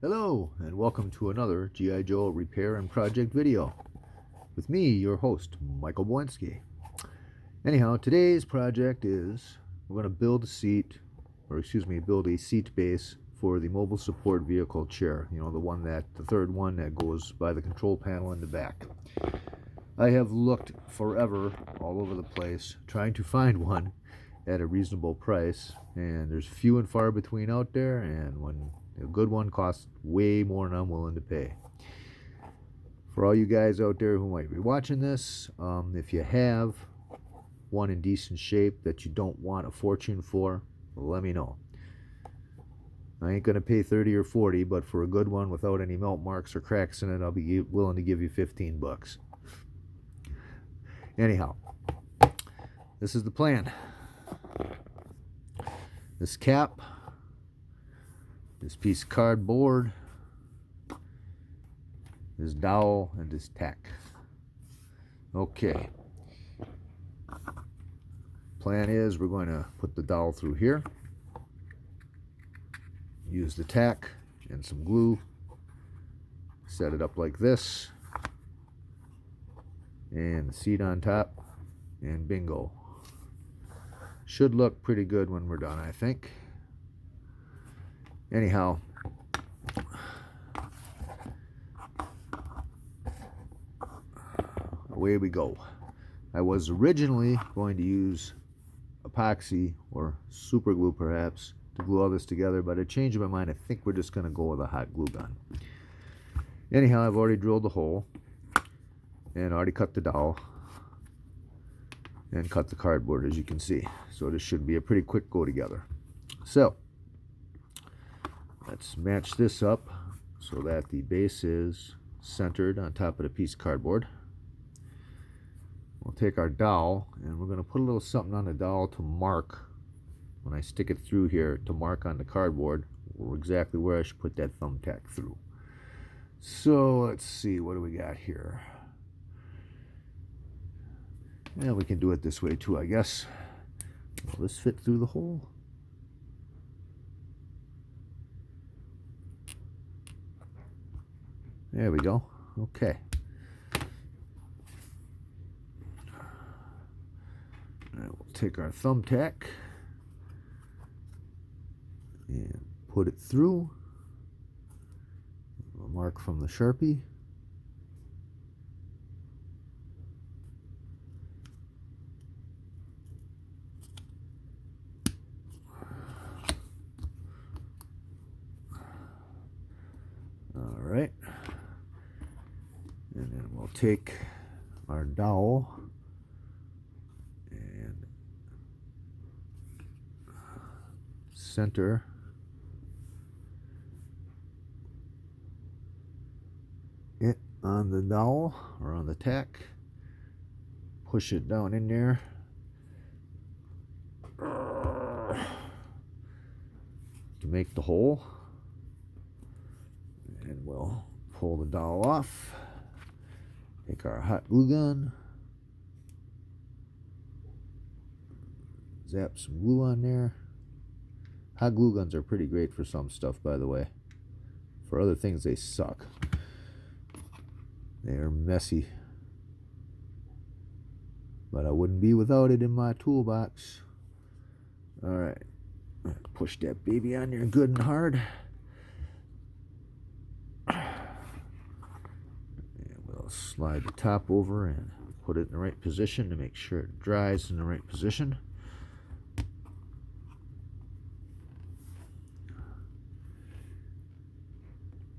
Hello, and welcome to another G.I. Joe repair and project video with me, your host, Michael Błęski. Anyhow, today's project is we're going to build build a seat base for the mobile support vehicle chair. You know, the third one that goes by the control panel in the back. I have looked forever all over the place trying to find one at a reasonable price, and there's few and far between out there, and when a good one costs way more than I'm willing to pay. For all you guys out there who might be watching this, if you have one in decent shape that you don't want a fortune for, let me know. I ain't gonna pay 30 or 40, but for a good one without any melt marks or cracks in it, I'll be willing to give you 15 bucks. Anyhow, this is the plan. This cap, this piece of cardboard, this dowel, and this tack. Okay. Plan is we're going to put the dowel through here, use the tack and some glue, set it up like this, and the seat on top, and bingo. Should look pretty good when we're done, I think. Anyhow, away we go. I was originally going to use epoxy or super glue perhaps to glue all this together, but I changed my mind. I think we're just going to go with a hot glue gun. Anyhow, I've already drilled the hole and already cut the dowel and cut the cardboard, as you can see. So this should be a pretty quick go together. So let's match this up so that the base is centered on top of the piece of cardboard. We'll take our dowel and we're going to put a little something on the dowel to mark, when I stick it through here, to mark on the cardboard exactly where I should put that thumbtack through. So let's see, what do we got here? Yeah, we can do it this way too, I guess. Will this fit through the hole? There we go. Okay. We'll take our thumbtack and put it through. A mark from the Sharpie. All right. And then we'll take our dowel and center it on the dowel or on the tack. Push it down in there. To make the hole. And we'll pull the dowel off. Take our hot glue gun. Zap some glue on there. Hot glue guns are pretty great for some stuff, by the way. For other things, they suck. They are messy. But I wouldn't be without it in my toolbox. Alright. Push that baby on there good and hard. And we'll slide the top over and put it in the right position to make sure it dries in the right position.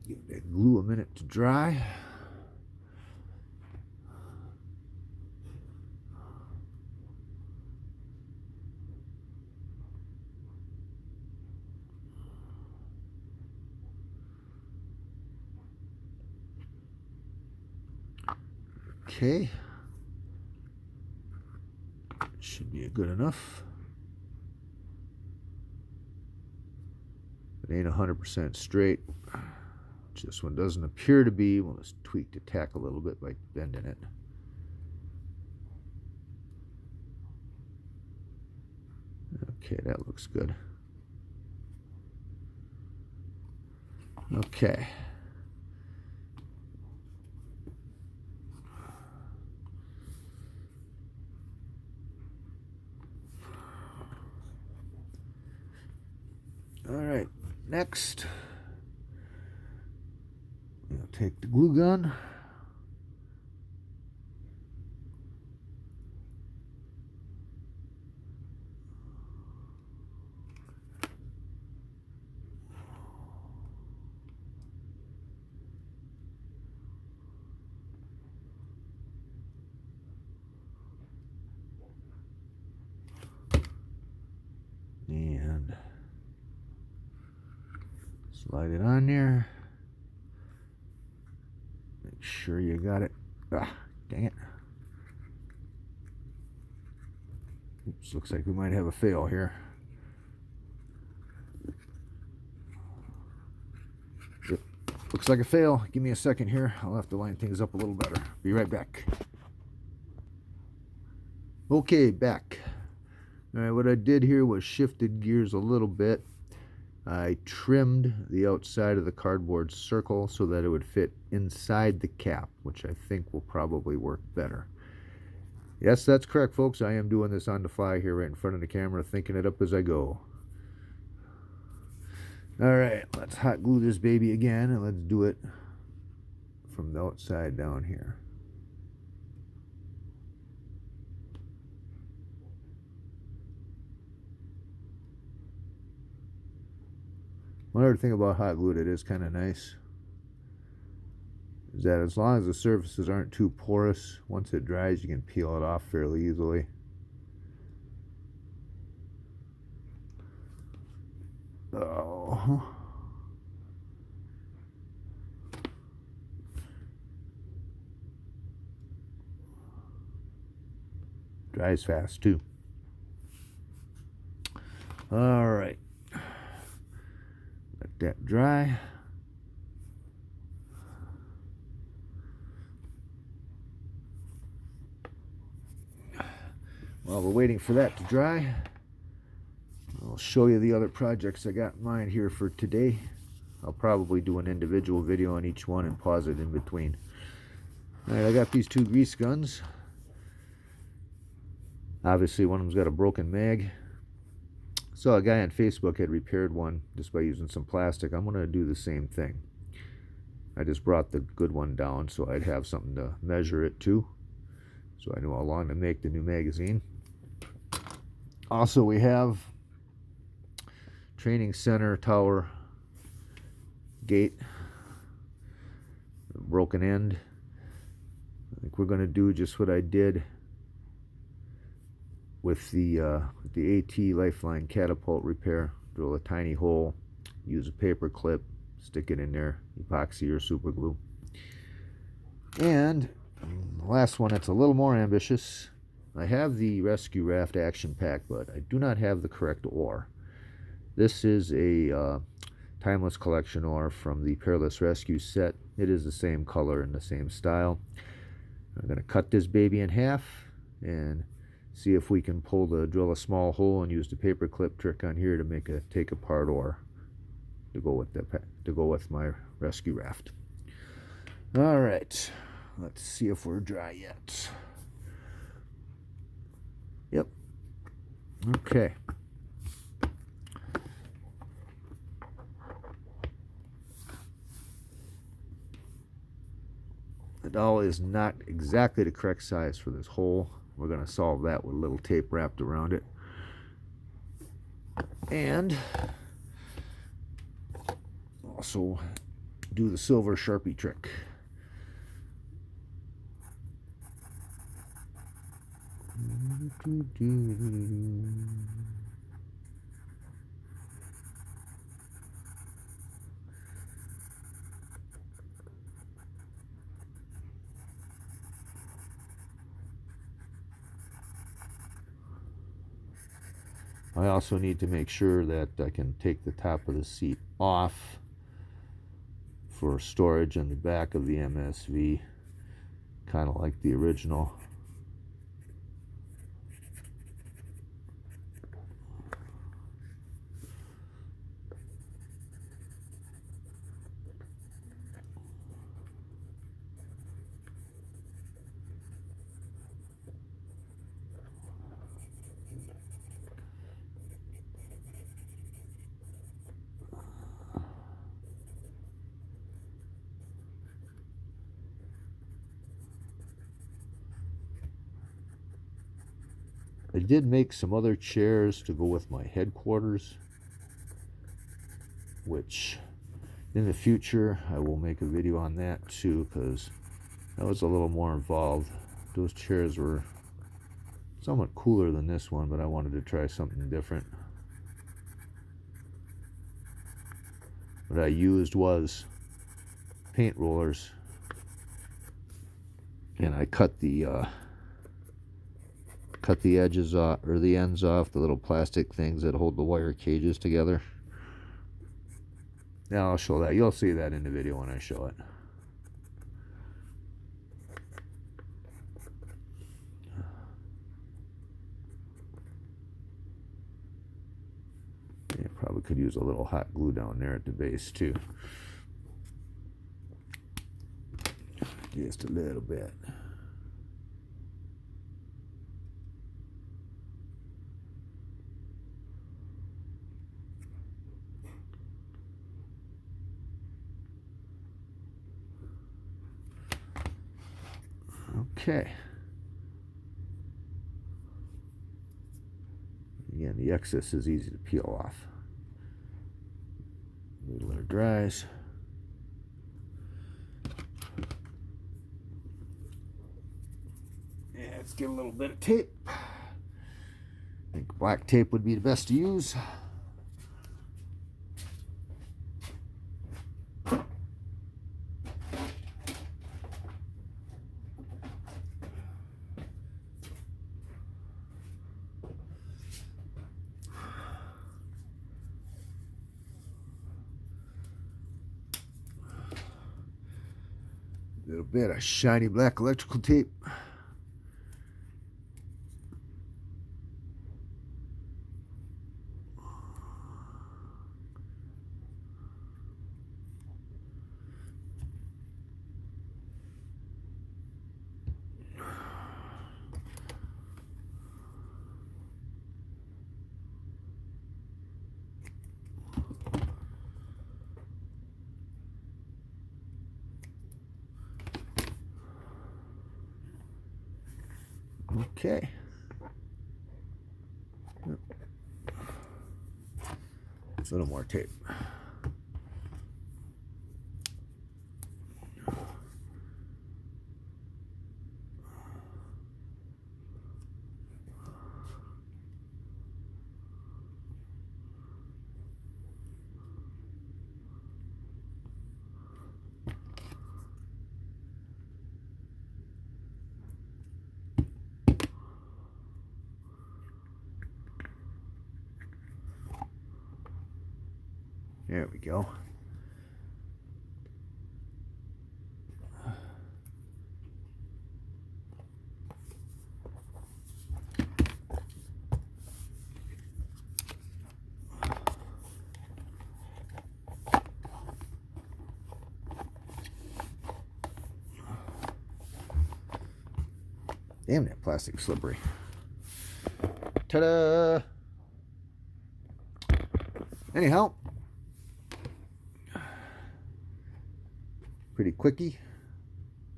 Give that glue a minute to dry. Okay. Should be good enough. It ain't 100% straight. This one doesn't appear to be. We'll just tweak the tack a little bit by bending it. Okay, that looks good. Okay. All right, next, we'll take the glue gun. And slide it on there. Make sure you got it. Ah, dang it. Oops, looks like we might have a fail here. Yep, looks like a fail. Give me a second here. I'll have to line things up a little better. Be right back. Okay, back. All right, what I did here was shifted gears a little bit. I trimmed the outside of the cardboard circle so that it would fit inside the cap, which I think will probably work better. Yes, that's correct, folks. I am doing this on the fly here right in front of the camera, thinking it up as I go. All right, let's hot glue this baby again, and let's do it from the outside down here. One other thing about hot glue that is kind of nice is that as long as the surfaces aren't too porous, once it dries you can peel it off fairly easily. Oh. Dries fast too. All right. Let that dry. While we're waiting for that to dry, I'll show you the other projects I got in mind here for today. I'll probably do an individual video on each one and pause it in between. Alright, I got these two grease guns. Obviously one of them's got a broken mag. Saw a guy on Facebook had repaired one just by using some plastic. I'm going to do the same thing. I just brought the good one down so I'd have something to measure it to, so I know how long to make the new magazine. Also, we have training center tower gate, broken end. I think we're going to do just what I did with the AT Lifeline catapult repair. Drill a tiny hole, use a paper clip, stick it in there, epoxy or super glue. And the last one that's a little more ambitious, I have the rescue raft action pack, but I do not have the correct oar. This is a timeless collection oar from the Peerless Rescue set. It is the same color and the same style. I'm going to cut this baby in half and see if we can drill a small hole and use the paper clip trick on here to make a take apart oar to go with my rescue raft. All right, let's see if we're dry yet. Yep. Okay. The dowel is not exactly the correct size for this hole. We're going to solve that with a little tape wrapped around it. And also do the silver Sharpie trick. I also need to make sure that I can take the top of the seat off for storage on the back of the MSV, kind of like the original. I did make some other chairs to go with my headquarters, which in the future I will make a video on that too, because that was a little more involved. Those chairs were somewhat cooler than this one, but I wanted to try something different. What I used was paint rollers, and I cut the edges off, or the ends off, the little plastic things that hold the wire cages together. Now I'll show that. You'll see that in the video when I show it. Yeah, probably could use a little hot glue down there at the base too. Just a little bit. Okay. Again, the excess is easy to peel off. Wait till it dries. Yeah, let's get a little bit of tape. I think black tape would be the best to use. A little bit of shiny black electrical tape. Okay. A little more tape. There we go. Damn, that plastic's slippery. Ta-da! Anyhow, pretty quickie,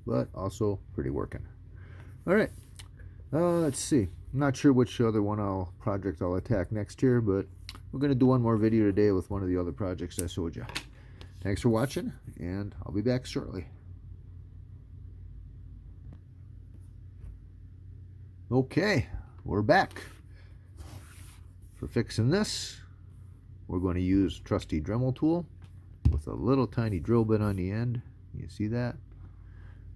but also pretty working. All right, let's see. I'm not sure which other project I'll attack next year, but we're going to do one more video today with one of the other projects I showed you. Thanks for watching, and I'll be back shortly. Okay, we're back. For fixing this, we're going to use a trusty Dremel tool with a little tiny drill bit on the end. You see that?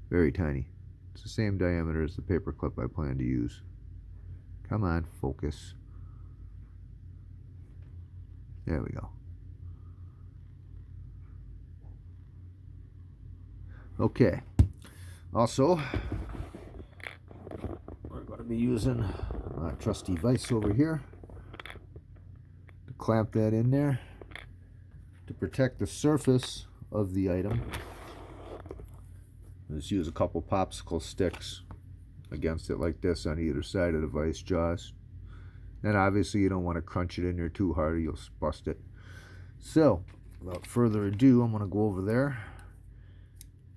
Very tiny. It's the same diameter as the paper clip I plan to use. Come on, focus. There we go. Okay. Also, we're going to be using my trusty vise over here to clamp that in there to protect the surface of the item. Just use a couple popsicle sticks against it like this on either side of the vise jaws. And obviously you don't want to crunch it in there too hard or you'll bust it. So, without further ado, I'm going to go over there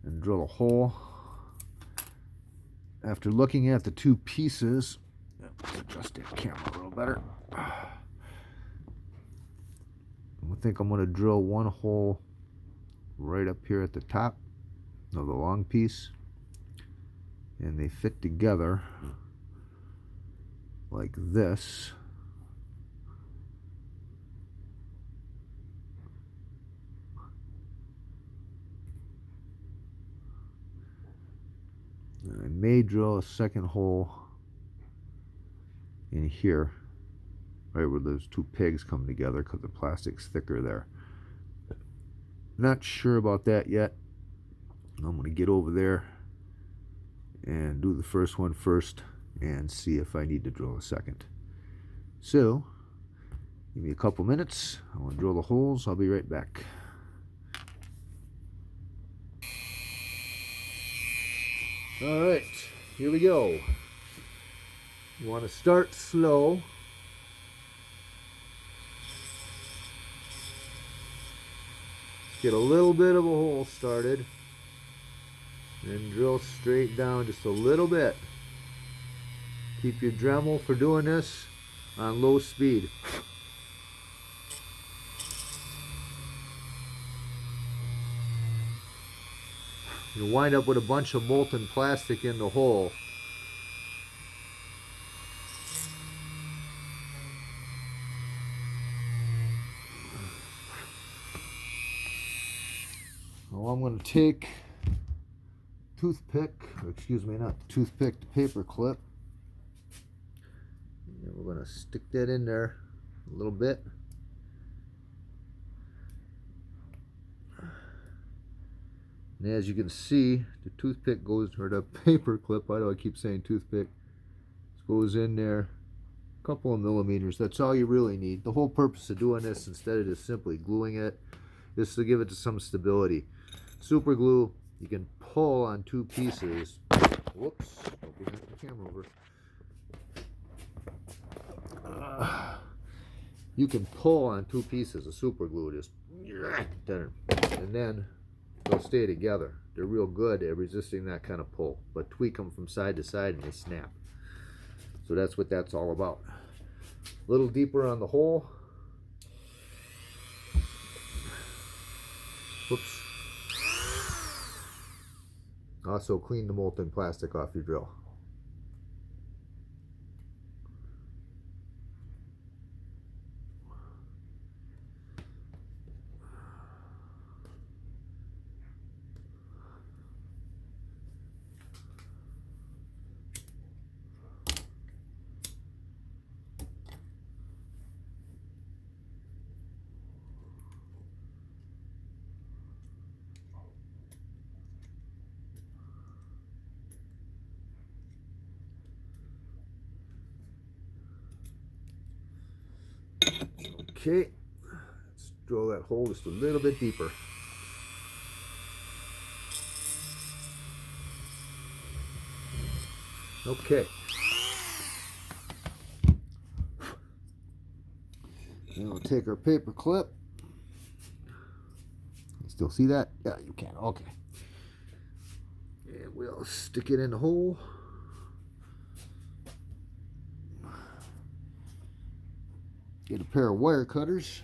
and drill a hole. After looking at the two pieces, Let's adjust that camera a little better. I think I'm going to drill one hole right up here at the top of the long piece, and they fit together like this. And I may drill a second hole in here, right where those two pegs come together, because the plastic's thicker there. Not sure about that yet. I'm going to get over there and do the first one first and see if I need to drill a second. So, give me a couple minutes. I want to drill the holes. I'll be right back. Alright, here we go. You want to start slow. Get a little bit of a hole started. And drill straight down just a little bit. Keep your Dremel for doing this on low speed. You'll wind up with a bunch of molten plastic in the hole. Well, I'm going to take toothpick, or excuse me, not the toothpick, the paper clip. And we're going to stick that in there a little bit. And as you can see, the toothpick goes, or the paper clip, I know I keep saying toothpick, goes in there a couple of millimeters. That's all you really need. The whole purpose of doing this, instead of just simply gluing it, is to give it some stability. Super glue, you can pull on two pieces. Whoops, don't be knocking the camera over. You can pull on two pieces of super glue, just, and then they'll stay together. They're real good at resisting that kind of pull, but tweak them from side to side and they snap. So that's what that's all about. A little deeper on the hole. Whoops. Also clean the molten plastic off your drill. Okay, let's drill that hole just a little bit deeper. Okay. Now we'll take our paper clip. You still see that? Yeah, you can. Okay. And we'll stick it in the hole. Get a pair of wire cutters.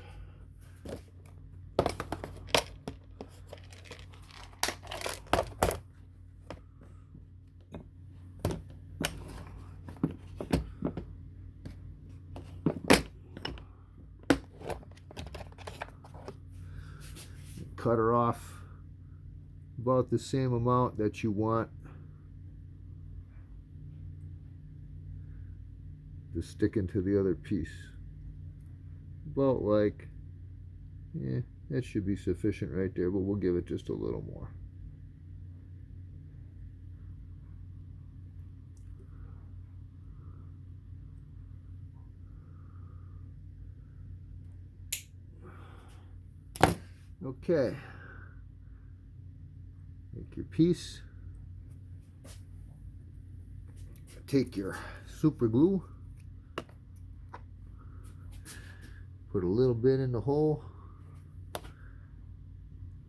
Cut her off about the same amount that you want to stick into the other piece. About like, yeah, that should be sufficient right there, but we'll give it just a little more. Okay, make your piece, take your super glue, put a little bit in the hole,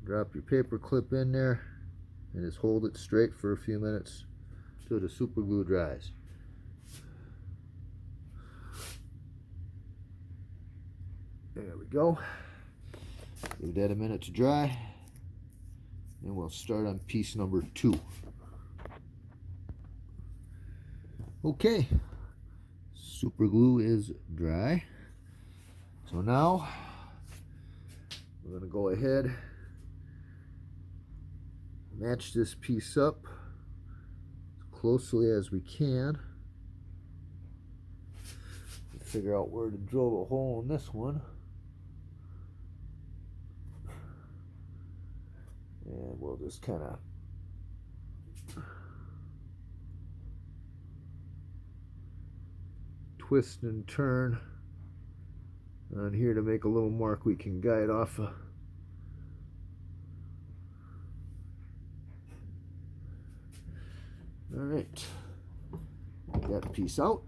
drop your paper clip in there, and just hold it straight for a few minutes until the super glue dries. There we go. Give that a minute to dry. And we'll start on piece number 2. Okay, super glue is dry. So now we're going to go ahead, match this piece up as closely as we can. Figure out where to drill the hole in this one. And we'll just kind of twist and turn on here to make a little mark we can guide off of. All right, get that piece out.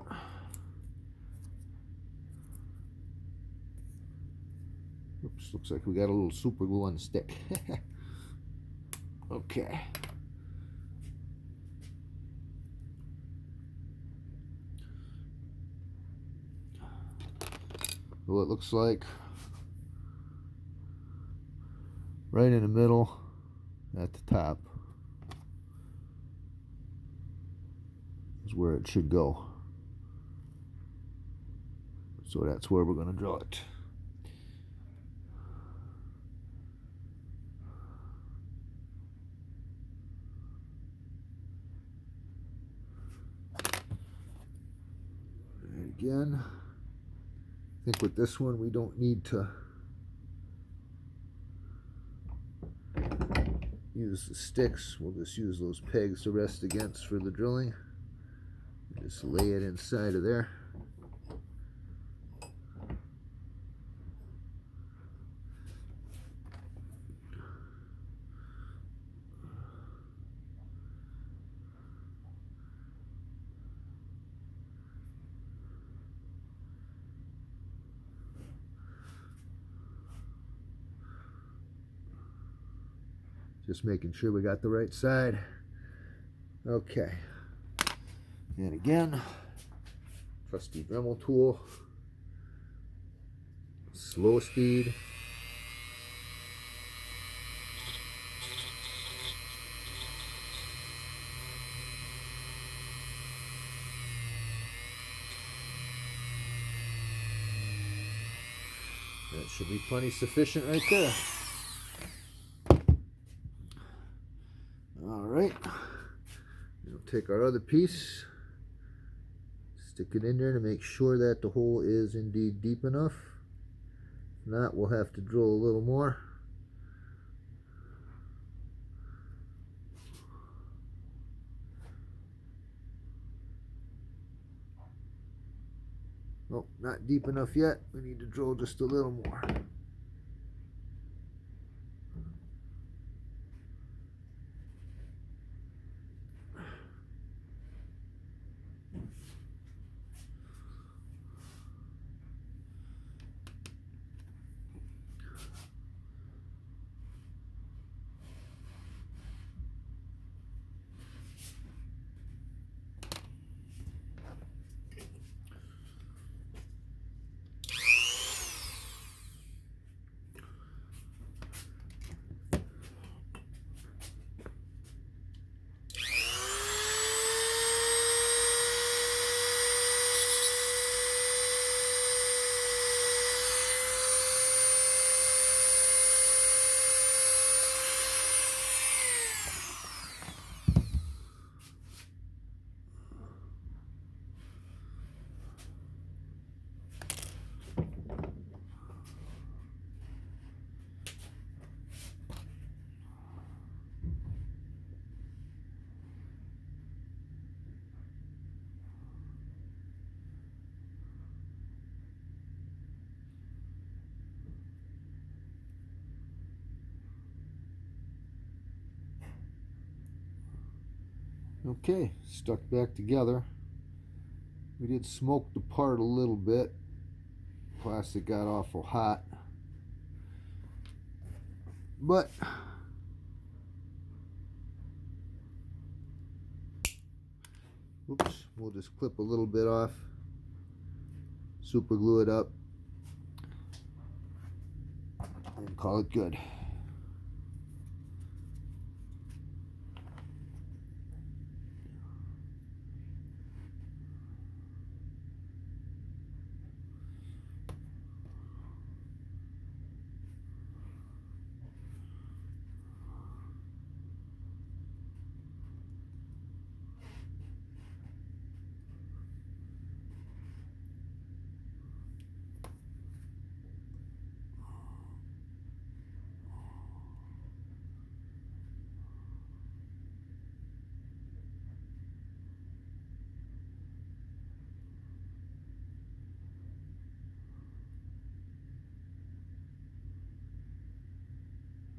Oops, looks like we got a little super glue on the stick. Okay. Well, it looks like right in the middle at the top is where it should go. So that's where we're going to draw it. And again, I think with this one we don't need to use the sticks. We'll just use those pegs to rest against for the drilling. Just lay it inside of there. Just making sure we got the right side. Okay. And again, trusty Dremel tool. Slow speed. That should be plenty sufficient right there. Alright, we'll take our other piece, stick it in there to make sure that the hole is indeed deep enough. If not, we'll have to drill a little more. Oh, not deep enough yet. We need to drill just a little more. Okay, stuck back together. We did smoke the part a little bit. Plastic got awful hot. But oops, we'll just clip a little bit off, super glue it up, call it good.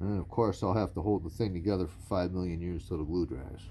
And of course, I'll have to hold the thing together for 5 million years till the glue dries.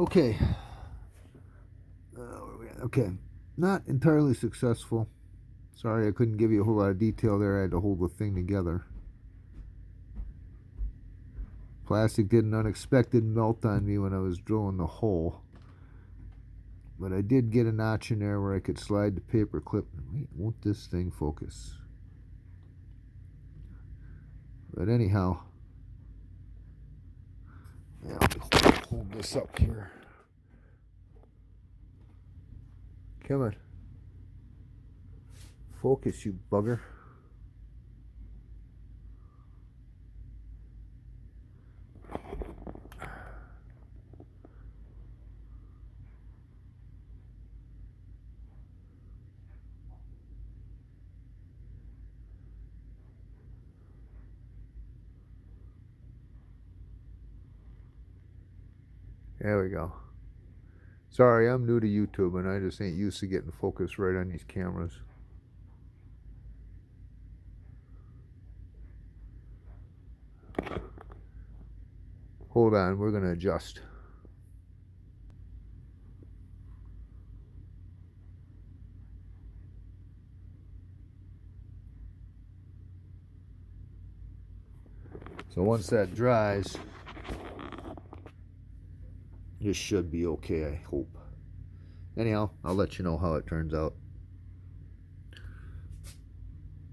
Okay. Where are we at? Okay. Not entirely successful. Sorry, I couldn't give you a whole lot of detail there. I had to hold the thing together. Plastic did an unexpected melt on me when I was drilling the hole. But I did get a notch in there where I could slide the paper clip. Wait, won't this thing focus? But anyhow, yeah, let me hold this up here. Come on. Focus, you bugger. There we go. Sorry, I'm new to YouTube and I just ain't used to getting focus right on these cameras. Hold on, we're going to adjust. So once that dries, this should be okay, I hope. Anyhow, I'll let you know how it turns out.